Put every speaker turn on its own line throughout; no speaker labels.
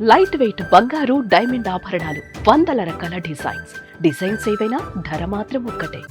Light weight బంగారు diamond ఆభరణాలు, వందల రకాల డిజైన్స్ ఏవైనా ధర మాత్రం ఒక్కటే.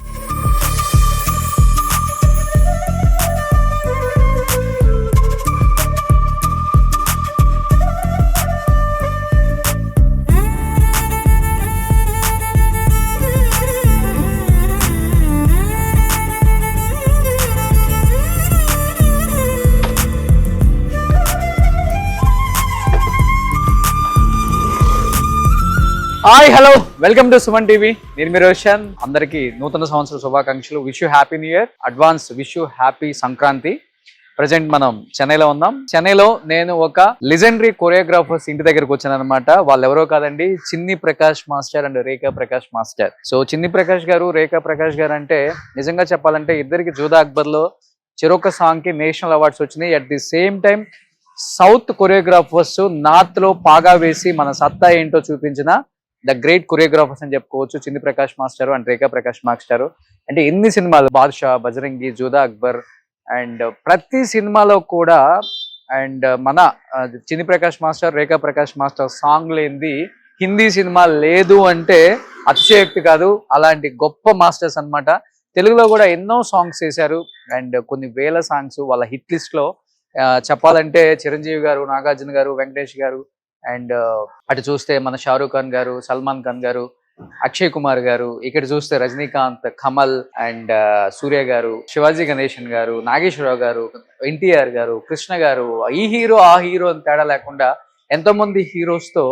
Hi hello welcome to Suman TV. నేను మీ రోషన్. అందరికీ నూతన సంవత్సర శుభాకాంక్షలు. Wish you happy new year, advance wish you happy Sankranti. Present మనం చెన్నైలో ఉన్నాం. చెన్నైలో నేను ఒక లెజెండరీ కొరియోగ్రాఫర్స్ ఇంటి దగ్గరకు వచ్చాను అనమాట. వాళ్ళు ఎవరో కాదండి, చిన్ని Prakash master and Rekha Prakash master. So చిన్ని ప్రకాష్ గారు, రేఖా ప్రకాష్ గారు అంటే నిజంగా చెప్పాలంటే ఇద్దరికి జూదా అక్బర్ లో చెరొక సాంగ్ కి నేషనల్ అవార్డ్స్ వచ్చినాయి. At the same time south choreographers north లో పాగా వేసి మన సత్తా ఏంటో చూపించిన ద గ్రేట్ కొరియోగ్రాఫర్స్ అని చెప్పుకోవచ్చు. చిన్ని Prakash master and Rekha Prakash master. అంటే ఎన్ని సినిమాలు, బాద్షా, బజరంగి, జూదా అక్బర్, అండ్ ప్రతి సినిమాలో కూడా అండ్ మన చిన్ని ప్రకాష్ మాస్టర్, రేఖా ప్రకాష్ మాస్టర్ సాంగ్ లేనిది హిందీ సినిమా లేదు అంటే అతిశయోక్తి కాదు. అలాంటి గొప్ప మాస్టర్స్ అన్నమాట. తెలుగులో కూడా ఎన్నో సాంగ్స్ చేశారు అండ్ కొన్ని వేల సాంగ్స్ వాళ్ళ హిట్ లిస్ట్ లో. చెప్పాలంటే చిరంజీవి గారు, నాగార్జున గారు, వెంకటేష్ గారు, అండ్ అటు చూస్తే మన షారూక్ ఖాన్ గారు, సల్మాన్ ఖాన్ గారు, అక్షయ్ కుమార్ గారు, ఇక్కడ చూస్తే రజనీకాంత్, కమల్ అండ్ సూర్య గారు, శివాజీ గణేశన్ గారు, నాగేశ్వరరావు గారు, ఎన్టీఆర్ గారు, కృష్ణ గారు, ఈ హీరో ఆ హీరో అని తేడా లేకుండా ఎంతో మంది హీరోస్ తో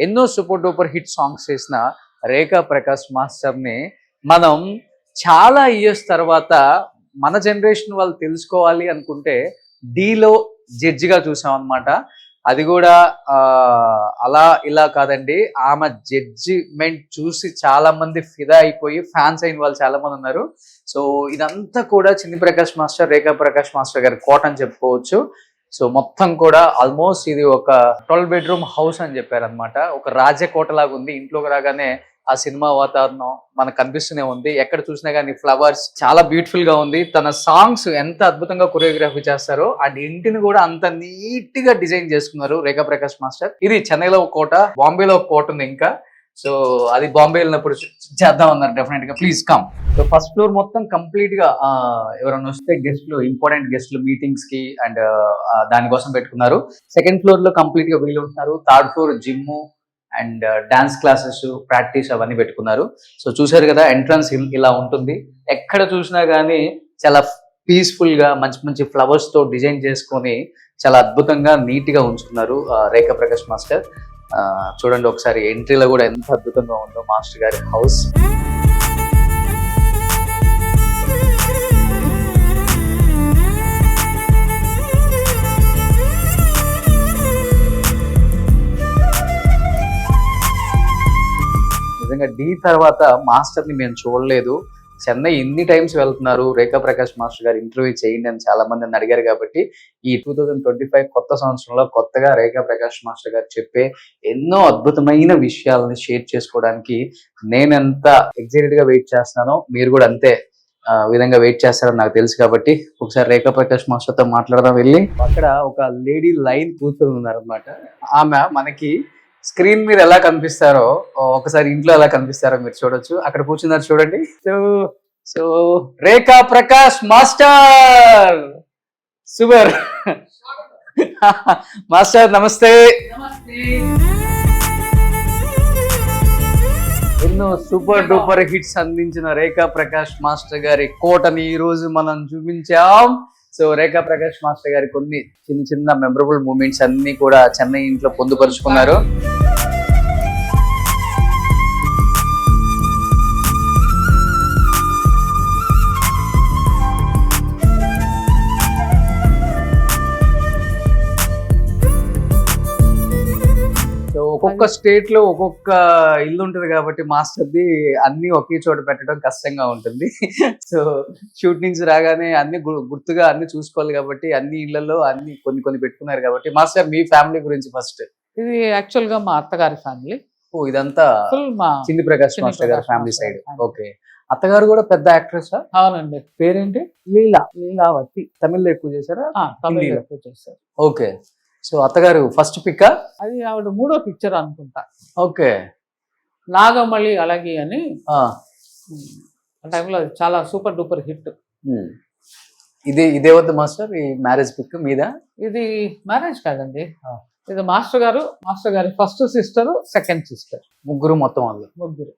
ఎన్నో సూపర్ డూపర్ హిట్ సాంగ్స్ చేసిన రేఖా ప్రకాష్ మాస్టర్ ని మనం చాలా ఇయర్స్ తర్వాత మన జనరేషన్ వాళ్ళు తెలుసుకోవాలి అనుకుంటే డీలో జడ్జిగా చూసాం అనమాట. అది కూడా అలా ఇలా కాదండి, ఆమె జడ్జిమెంట్ చూసి చాలా మంది ఫిదా అయిపోయి ఫ్యాన్స్ అయిన వాళ్ళు చాలా మంది ఉన్నారు. సో ఇదంతా కూడా చిన్ని ప్రకాష్ మాస్టర్, రేఖా ప్రకాష్ మాస్టర్ గారి కోట అని చెప్పుకోవచ్చు. సో మొత్తం కూడా ఆల్మోస్ట్ ఇది ఒక 12 బెడ్రూమ్ హౌస్ అని చెప్పారనమాట. ఒక రాజకోట లాగా ఉంది. ఇంట్లోకి రాగానే ఆ సినిమా వాతావరణం మనకు కనిపిస్తూనే ఉంది. ఎక్కడ చూసినా కానీ ఫ్లవర్స్ చాలా బ్యూటిఫుల్ గా ఉంది. తన సాంగ్స్ ఎంత అద్భుతంగా కొరియోగ్రఫీ చేస్తారో ఆ ఇంటిని కూడా అంత నీట్ గా డిజైన్ చేసుకున్నారు రేఖా ప్రకాష్ మాస్టర్. ఇది చెన్నైలో ఒక కోట, బాంబేలో ఒక కోట ఉంది ఇంకా. సో అది బాంబే వెళ్ళినప్పుడు చేద్దాం అన్నారు డెఫినెట్ గా. Please come. So first floor మొత్తం కంప్లీట్ గా ఎవరైనా వస్తే గెస్ట్లు, ఇంపార్టెంట్ గెస్ట్లు మీటింగ్స్ కి అండ్ దానికోసం పెట్టుకున్నారు. సెకండ్ ఫ్లోర్ లో కంప్లీట్ గా వీళ్ళు ఉంటున్నారు. Third floor gym and dance classes, practice అవన్నీ పెట్టుకున్నారు. సో చూసారు కదా, ఎంట్రన్స్ ఇలా ఉంటుంది. ఎక్కడ చూసినా గానీ చాలా పీస్ఫుల్ గా మంచి మంచి ఫ్లవర్స్ తో డిజైన్ చేసుకొని చాలా అద్భుతంగా నీట్ గా ఉంచుకున్నారు రేఖా ప్రకాష్ మాస్టర్. చూడండి ఒకసారి ఎంట్రీలో కూడా ఎంత అద్భుతంగా ఉందో మాస్టర్ గారి హౌస్. నిజంగా డీ తర్వాత మాస్టర్ ని మేము చూడలేదు. చెన్నై ఎన్ని టైమ్స్ వెళ్తున్నారు, రేఖా ప్రకాష్ మాస్టర్ గారు ఇంటర్వ్యూ చేయండి అని చాలా మంది నన్ను అడిగారు. కాబట్టి ఈ 2025 కొత్త సంవత్సరంలో కొత్తగా రేఖా ప్రకాష్ మాస్టర్ గారు చెప్పే ఎన్నో అద్భుతమైన విషయాలని షేర్ చేసుకోవడానికి నేను ఎంత ఎక్సైటెడ్ గా వెయిట్ చేస్తున్నానో మీరు కూడా అంతే విధంగా వెయిట్ చేస్తారని నాకు తెలుసు. కాబట్టి ఒకసారి రేఖా ప్రకాష్ మాస్టర్ తో మాట్లాడదాం వెళ్ళి. అక్కడ ఒక లేడీ లైన్ కూర్చొని ఉన్నారు అనమాట. ఆమె మనకి స్క్రీన్ మీద ఎలా కనిపిస్తారో ఒకసారి ఇంట్లో ఎలా కనిపిస్తారో మీరు చూడొచ్చు. అక్కడ కూర్చున్నారు చూడండి. సో రేఖా ప్రకాష్ మాస్టర్, సూపర్ మాస్టర్ నమస్తే. ఎన్నో సూపర్ డూపర్ హిట్స్ అందించిన రేఖా ప్రకాష్ మాస్టర్ గారి కోటని ఈ రోజు మనం చూపించాం. సో రేఖా ప్రకాష్ మాస్టర్ గారి కొన్ని చిన్న చిన్న మెమరబుల్ మూమెంట్స్ అన్ని కూడా చెన్నై ఇంట్లో పొందుపరుచుకున్నారు. ఒక్కొక్క స్టేట్ లో ఒక్కొక్క ఇల్లు ఉంటుంది కాబట్టి మాస్టర్ది అన్ని ఒకే చోట పెట్టడం కష్టంగా ఉంటుంది. సో షూట్ నుంచి రాగానే అన్ని గుర్తుగా అన్ని చూసుకోవాలి కాబట్టి అన్ని ఇళ్లలో అన్ని కొన్ని కొన్ని పెట్టుకున్నారు. కాబట్టి మాస్టర్ మీ ఫ్యామిలీ గురించి ఫస్ట్.
ఇది యాక్చువల్ గా మా అత్తగారి ఫ్యామిలీ.
ఓ ఇదంతా చిన్ని ప్రకాష్ మాస్టర్ గారి ఫ్యామిలీ సైడ్. ఓకే. అత్తగారు కూడా పెద్ద యాక్ట్రెస్?
అవునండి. పేరేంటి? లీలావతి.
తమిళ్లో ఎక్కువ చేశారా?
తమిళ ఎక్కువ చేశారు.
ఓకే. సో అత్తగారు ఫస్ట్ పిక్.
అది ఆవిడ 3వ పిక్చర్ అనుకుంటా.
ఓకే.
నాగమళి అలాగే అని ఆ టైంలో చాలా సూపర్ డూపర్ హిట్.
ఇదే వద్దు మాస్టర్, ఈ మ్యారేజ్ పిక్ మీద.
ఇది మ్యారేజ్ కాదండి, ఇది మాస్టర్ గారి ఫస్ట్ సిస్టర్, సెకండ్ సిస్టర్,
ముగ్గురు మొత్తం వాళ్ళు
ముగ్గురు.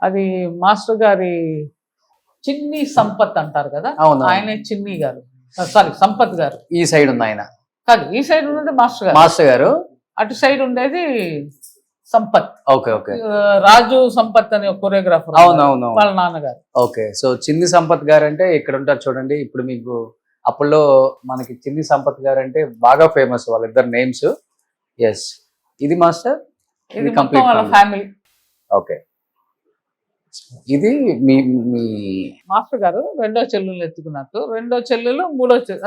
అది మాస్టర్ గారి చిన్ని సంపత్ అంటారు కదా, ఆయనే చిన్ని గారు, సారీ సంపత్ గారు.
ఈ సైడ్ ఉంది ఆయన
కాదు, ఈ సైడ్ ఉన్నది మాస్టర్ గారు, అటు సైడ్ ఉండేది సంపత్.
Okay okay.
రాజు సంపత్ అనే కొరియోగ్రాఫర్,
అవునవును,
వాళ్ళ నాన్నగారు.
ఓకే. సో చిన్ని సంపత్ గారు అంటే ఇక్కడ ఉంటారు చూడండి. ఇప్పుడు మీకు అప్పుల్లో మనకి చిన్ని సంపత్ గారు అంటే బాగా ఫేమస్, వాళ్ళిద్దరు నేమ్స్. ఎస్, ఇది మాస్టర్,
ఇది కంప్లీట్ వాళ్ళ ఫ్యామిలీ.
ఓకే. ఇది మీ
మాస్టర్ గారు రెండో చెల్లెలు ఎత్తుకున్నట్టు, రెండో చెల్లెలు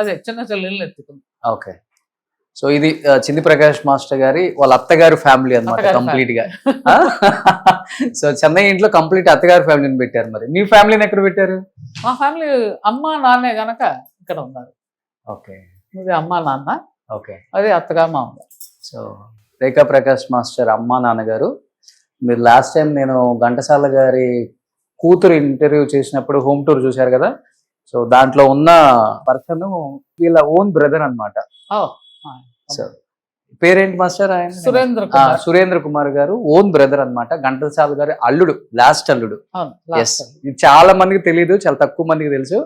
అదే చిన్న చెల్లెలు ఎత్తుకున్నారు.
ఓకే. సో ఇది చింది ప్రకాష్ మాస్టర్ గారి వాళ్ళ అత్తగారు ఫ్యామిలీ అన్నమాట కంప్లీట్ గా. సో చెన్నై ఇంట్లో కంప్లీట్ అత్తగారి ఫ్యామిలీని పెట్టారు. మరి మీ ఫ్యామిలీని ఎక్కడ పెట్టారు?
మా ఫ్యామిలీ అమ్మ నాన్నే గనక ఇక్కడ ఉన్నారు.
ఓకే.
ఇది అమ్మ నాన్న,
ఓకే,
అదే అత్తగారు మామగారు.
సో రేఖా ప్రకాష్ మాస్టర్ అమ్మ నాన్నగారు. మీరు లాస్ట్ టైం నేను ఘంటసాల గారి కూతురు ఇంటర్వ్యూ చేసినప్పుడు హోమ్ టూర్ చూశారు కదా, సో దాంట్లో ఉన్న పర్సన్ వీళ్ళ ఓన్ బ్రదర్ అన్నమాట. సో పేరేంటి మాస్టర్? ఆయన సురేంద్ర కుమార్ గారు ఓన్ బ్రదర్ అన్నమాట, ఘంటసాల గారి అల్లుడు, లాస్ట్ అల్లుడు. ఎస్, ఇది చాలా మందికి తెలియదు, చాలా తక్కువ మందికి తెలుసు.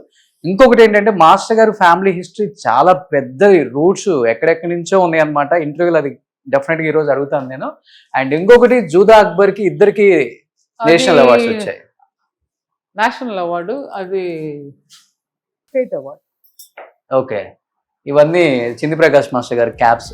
ఇంకొకటి ఏంటంటే మాస్టర్ గారి ఫ్యామిలీ హిస్టరీ చాలా పెద్ద, రూట్స్ ఎక్కడెక్కడి నుంచో ఉన్నాయి అన్నమాట. ఇంటర్వ్యూలు అది డెఫినెట్ గా ఈ రోజు అడుగుతాను నేను. అండ్ ఇంకొకటి జూదా అక్బర్ కి ఇద్దరికి నేషనల్ అవార్డ్స్ వచ్చాయి.
నేషనల్ అవార్డు, అది స్టేట్ అవార్డు.
ఓకే. ఇవన్నీ చింది ప్రకాష్ మాస్టర్ గారి క్యాప్స్.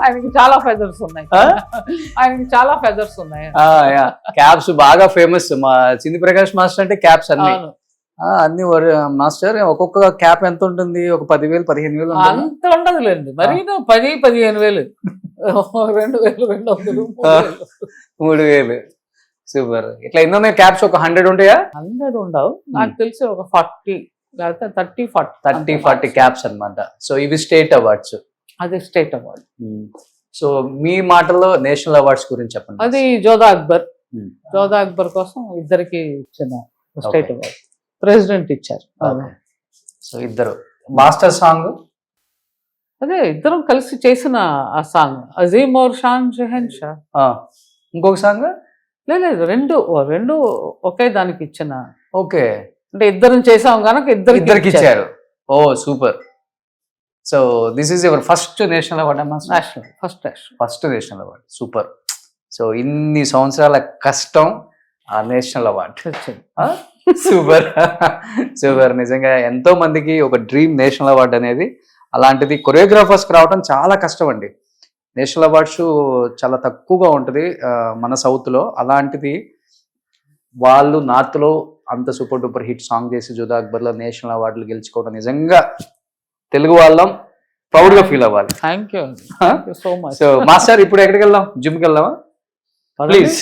ఆయనకి చాలా ఫెదర్స్ ఉన్నాయి, ఆయనకి చాలా ఫెదర్స్ ఉన్నాయి.
క్యాప్స్ బాగా ఫేమస్. మా చింది ప్రకాష్ మాస్టర్ అంటే క్యాప్స్ అన్ని అన్ని మాస్టర్. ఒక్కొక్క క్యాప్ ఎంత ఉంటుంది? ఒక 10,000 15,000
అంత ఉండదులేండి, మరి 10,000-15,000, 2,200
3,000. సూపర్. ఇట్లా ఎన్నో క్యాప్స్? ఒక 100 ఉంటాయా?
100 ఉండవు, నాకు తెలిసి ఒక 40 లేకపోతే 30-40
క్యాప్స్ అన్నమాట. సో ఇవి స్టేట్ అవార్డ్స్.
అది స్టేట్ అవార్డ్.
సో మీ మాటల్లో నేషనల్ అవార్డ్స్ గురించి చెప్పండి.
అది జోదా అక్బర్ కోసం ఇద్దరికి ఇచ్చిన స్టేట్ అవార్డ్, ప్రెసిడెంట్ ఇచ్చారు.
సో ఇద్దరు మాస్టర్ సాంగ్,
అదే ఇద్దరం కలిసి చేసిన ఆ సాంగ్, అజీమ్ ఔర్ షాన్ షెహన్షా.
ఇంకొక సాంగ్
లేదు, రెండు ఒకే దానికి ఇచ్చిన.
ఓకే,
అంటే ఇద్దరం చేసాం కనుక ఇద్దరికి ఇచ్చారు.
Oh super. So this is your first national award అమ్మా? First national award. Super. So ఇన్ని సంవత్సరాల కష్టం, ఆ నేషనల్ అవార్డ్. Super super. నిజంగా ఎంతో మందికి ఒక డ్రీమ్ నేషనల్ అవార్డ్ అనేది. అలాంటిది కొరియోగ్రాఫర్స్కి రావడం చాలా కష్టం అండి. నేషనల్ అవార్డ్స్ చాలా తక్కువగా ఉంటుంది మన సౌత్లో. అలాంటిది వాళ్ళు నార్త్లో అంత సూపర్ డూపర్ హిట్ సాంగ్ చేసి జూదా అక్బర్లో నేషనల్ అవార్డులు గెలుచుకోవడం నిజంగా తెలుగు వాళ్ళం ప్రౌడ్ గా ఫీల్ అవ్వాలి.
Thank you so much.
So master, ఇప్పుడు ఎక్కడికి వెళ్దాం? జిమ్కి వెళ్దామా? ప్లీజ్.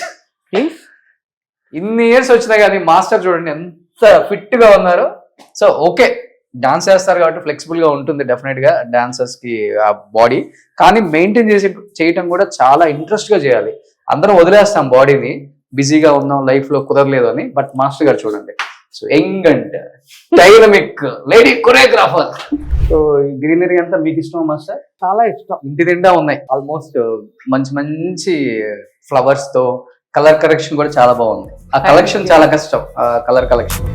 ఇన్ని ఇయర్స్ వచ్చినా కానీ మాస్టర్ చూడండి ఎంత ఫిట్ గా ఉన్నారు. సో ఓకే, డాన్స్ చేస్తారు కాబట్టి ఫ్లెక్సిబుల్ గా ఉంటుంది డెఫినెట్ గా డాన్సర్స్ కి ఆ బాడీ. కానీ మెయింటైన్ చేయటం కూడా చాలా ఇంట్రెస్ట్ గా చేయాలి. అందరం వదిలేస్తాం బాడీని, బిజీగా ఉన్నాం, లైఫ్ లో కుదరలేదు అని. బట్ మాస్టర్ గారు చూడండి, so young and dynamic lady choreographer. So greenery అంతా మీకు ఇష్టం మాస్టర్?
చాలా ఇష్టం.
ఇంటి నిండా ఉన్నాయి ఆల్మోస్ట్ మంచి మంచి ఫ్లవర్స్ తో. కలర్ కలెక్షన్ కూడా చాలా బాగుంది. ఆ కలెక్షన్ చాలా కష్టం, ఆ కలర్ కలెక్షన్.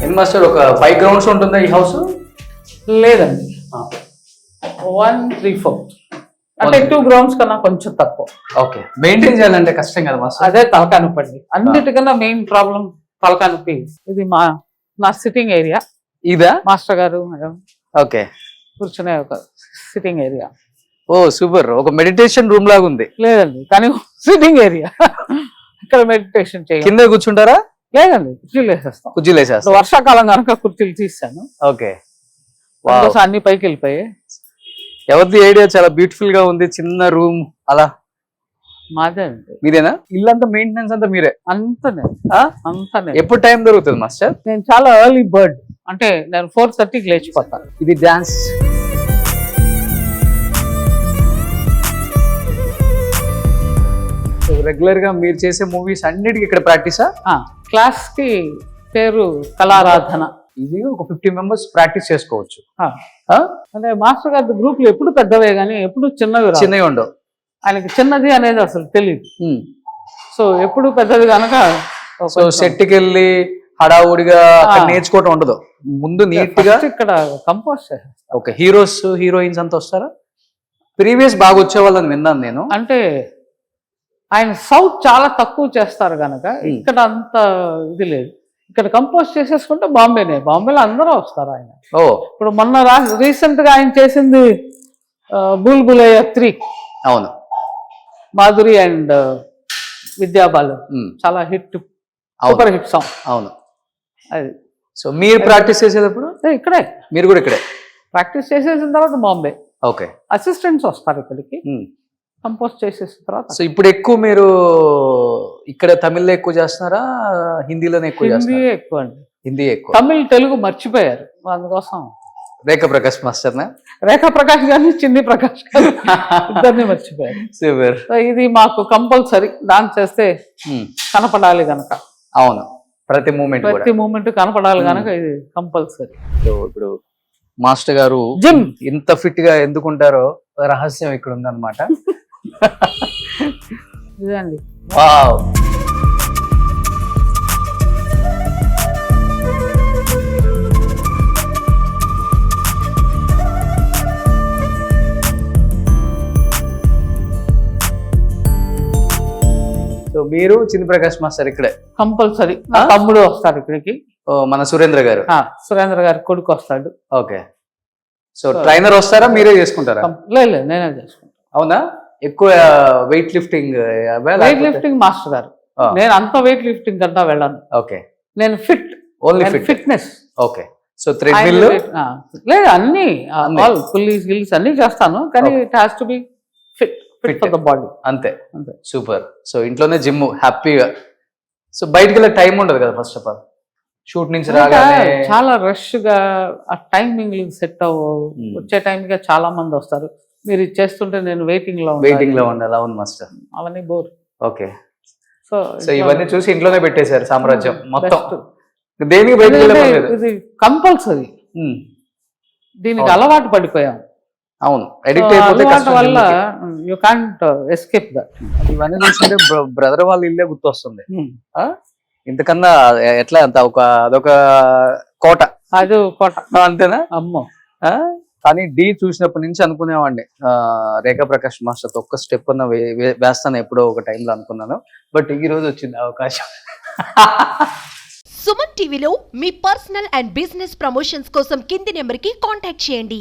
ఎన్ మాస్టర్, ఒక 5 గ్రౌండ్స్ ఉంటుందా ఈ హౌస్?
లేదండి, 1-3-4, అంటే 2 గ్రౌండ్స్ కన్నా కొంచెం తక్కువ.
ఓకే. మెయింటైన్ చేయాలంటే కష్టం కదా మాస్టర్?
అదే తలకాయ నొప్పి అండి, అన్నిటికన్నా మెయిన్ ప్రాబ్లం తలకాయ నొప్పి. ఇది నా సిట్టింగ్ ఏరియా.
ఇదా?
మాస్టర్ గారు మేడం
ఓకే
కూర్చునే ఒక సిట్టింగ్ ఏరియా.
ఓ సూపర్, ఒక మెడిటేషన్ రూమ్ లాగా ఉంది.
లేదండి, కానీ సిట్టింగ్ ఏరియా. ఇక్కడ మెడిటేషన్ చేయాలి.
కింద కూర్చుంటారా?
లేదండి, కుర్చీలు వేసేస్తాం.
కుర్చీలు వేసేస్తారు.
వర్షాకాలం కనుక కుర్చీలు తీసాను,
ఓకే.
అందుకోసం అన్ని పైకి వెళ్ళిపోయాయి.
ఎవరిది ఐడియా, చాలా బ్యూటిఫుల్ గా ఉంది, చిన్న రూమ్ అలా.
మాదే అండి.
మీదేనా? ఇల్లంతా మెయింటెనెన్స్ అంతా మీరే?
అంతనే అంతనే.
ఎప్పుడు టైం దొరుకుతుంది మాస్టర్?
నేను చాలా ఎర్లీ బర్డ్, అంటే నేను 4:30కి లేచిపోతాను.
ఇది డాన్స్ రెగ్యులర్ గా మీరు చేసే మూవీస్ అన్నిటికీ ఇక్కడ ప్రాక్టీసా?
క్లాస్ కి పేరు కళారాధన.
ఈజీగా ఒక 50 మెంబర్స్ ప్రాక్టీస్ చేసుకోవచ్చు.
అంటే మాస్టర్ గారి గ్రూపులు ఎప్పుడు పెద్దవే కానీ ఎప్పుడు చిన్నవి
ఉండవు.
ఆయనకి చిన్నది అనేది అసలు తెలియదు. సో ఎప్పుడు పెద్దది కనుక
సో సెట్కి వెళ్ళి హడావుడిగా నేర్చుకోవటం ఉండదు, ముందు నీట్ గా
ఇక్కడ కంపోజ్ చేస్తారు.
ఓకే. హీరోస్ హీరోయిన్స్ అంతా వస్తారా? ప్రీవియస్ బాగా వచ్చే వాళ్ళని విన్నాను నేను.
అంటే ఆయన సౌత్ చాలా తక్కువ చేస్తారు కనుక ఇక్కడ అంత ఇది లేదు. ఇక్కడ కంపోజ్ చేసేసుకుంటే బాంబేలో అందరూ వస్తారు ఆయన. ఇప్పుడు మొన్న రీసెంట్ గా ఆయన చేసింది బుల్బులయ్య 3.
అవును.
మాధురి అండ్ విద్యాబాలు, చాలా హిట్, సూపర్ హిట్ సాంగ్.
అవును.
అది.
సో మీరు ప్రాక్టీస్ చేసేటప్పుడు
ఇక్కడే,
మీరు కూడా ఇక్కడే
ప్రాక్టీస్ చేసేసిన తర్వాత బాంబే.
ఓకే.
అసిస్టెంట్స్ వస్తారు ఇక్కడికి కంపోజ్ చేసేసిన తర్వాత.
సో ఇప్పుడు ఎక్కువ మీరు ఇక్కడ తమిళ్లో ఎక్కువ చేస్తున్నారా, హిందీలోనే ఎక్కువ చేస్తున్నారా?
హిందీ ఎక్కువ అండి.
హిందీ ఎక్కువ.
తమిళ్ తెలుగు మర్చిపోయారు, అందుకోసం
రేఖా ప్రకాష్ మాస్టర్
రేఖా ప్రకాష్ గారిని చిన్ని ప్రకాష్ గారు ఇద్దరిని మర్చిపోయారు.
సూపర్.
ఇది మాకు కంపల్సరీ, డాన్స్ చేస్తే కనపడాలి గనక.
అవును, ప్రతి మూమెంట్
కనపడాలి గనక ఇది కంపల్సరీ.
సో ఇప్పుడు మాస్టర్ గారు
జిమ్
ఇంత ఫిట్ గా ఎందుకుంటారో రహస్యం ఇక్కడ ఉందన్నమాట.
ఇదండి.
వావ్. సో మీరు చిన్ని ప్రకాష్ మాస్టర్ ఇక్కడే
కంపల్సరీ. నా తమ్ముడు వస్తాడు ఇక్కడికి,
మన సురేంద్ర గారు.
సురేంద్ర గారి కొడుకు వస్తాడు.
ఓకే. సో ట్రైనర్ వస్తారా, మీరే చేసుకుంటారా?
లేదు, నేనే చేసుకుంటాను.
అవునా? ఎక్కువ వెయిట్ లిఫ్టింగ్
మాస్టర్ గారు. నేను అంత వెయిట్ లిఫ్టింగ్ కంటా వెళ్ళాను.
ఓకే.
నేను
only
fitness.
Okay. So treadmill
లేదు, అన్ని పుల్లీస్ గిల్స్ అన్ని చేస్తాను, కానీ it has to be fit for the body.
అంతే. సూపర్. సో ఇంట్లోనే జిమ్ హ్యాపీగా. సో బయటకి వెళ్ళే టైం ఉండదు కదా ఫస్ట్ ఆఫ్ ఆల్. షూట్ నుంచి రాగానే
చాలా రష్ గా, ఆ టైమింగ్ సెట్ అవ్వవు. వచ్చే టైంకి చాలా మంది వస్తారు, మీరు చేస్తుంటే నేను వెయిటింగ్ లో
ఉండాలి. అవును మాస్టర్,
అవన్నీ బోర్.
ఓకే. సో ఇవన్నీ చూసి ఇంట్లోనే పెట్టేశారు సామ్రాజ్యం మొత్తం. దేనికి
ఇది కంపల్సరీ. దీనికి అలవాటు పడిపోయాం.
అవును, ఎడిక్ట్ అయిపోతే
వల్ల యూ కాంట్ ఎస్కేప్ దట్.
ఇవన్నీ చూస్తుంటే బ్రదర్ వాళ్ళ ఇల్లే గుర్తొస్తుంది. ఇంతకన్నా ఎట్లా అంత అదొక కోట.
అది కోట
అంతేనా?
అమ్మో.
కానీ డి చూసినప్పటి నుంచి అనుకునేవాడిని రేఖా ప్రకాష్ మాస్టర్ ఒక్క స్టెప్ అన్న వేస్తాను ఎప్పుడో ఒక టైంలో అనుకున్నాను. బట్ ఈ రోజు వచ్చింది అవకాశం.
సుమన్ టీవీలో మీ పర్సనల్ అండ్ బిజినెస్ ప్రమోషన్స్ కోసం కింది నెంబర్కి కాంటాక్ట్ చేయండి.